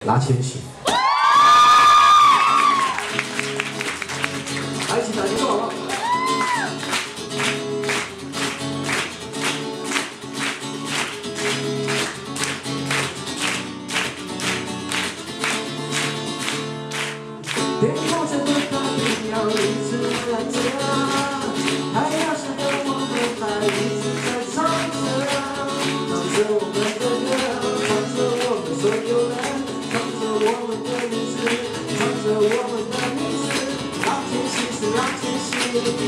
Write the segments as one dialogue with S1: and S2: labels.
S1: 拉千玺。来，一起来，你说好不好？ 天空上的大雁鸟一直来着，海洋上的我们还一直在唱着，唱着我们的歌，唱着我们所有人，唱着我们的名字，唱着我们的名字。浪天喜是浪天喜，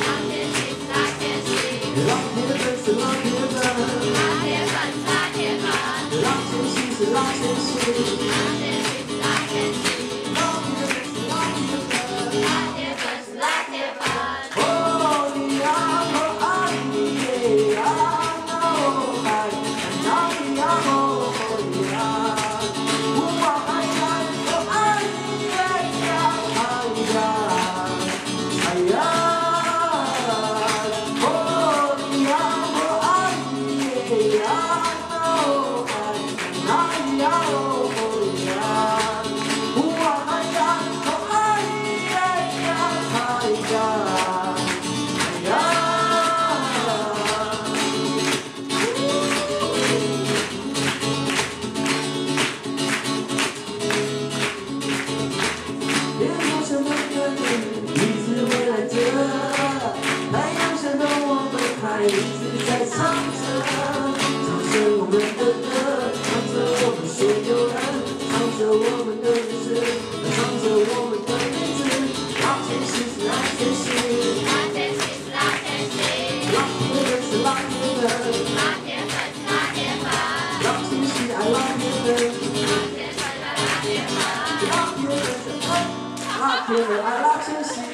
S1: 浪天喜是浪天喜，浪铁粉是浪铁粉，浪铁粉是浪铁粉，浪天喜是浪天喜，浪天喜是浪天喜。 一直在唱着，唱着我们的歌，唱着我们所有人，唱着我们的日子，唱着我们的名字。浪天喜是浪天喜，浪天喜是浪天喜，浪铁粉是浪铁粉，浪铁粉是浪铁粉，浪天喜爱浪铁粉，浪铁粉爱浪铁粉，浪铁粉是浪铁粉爱浪天喜。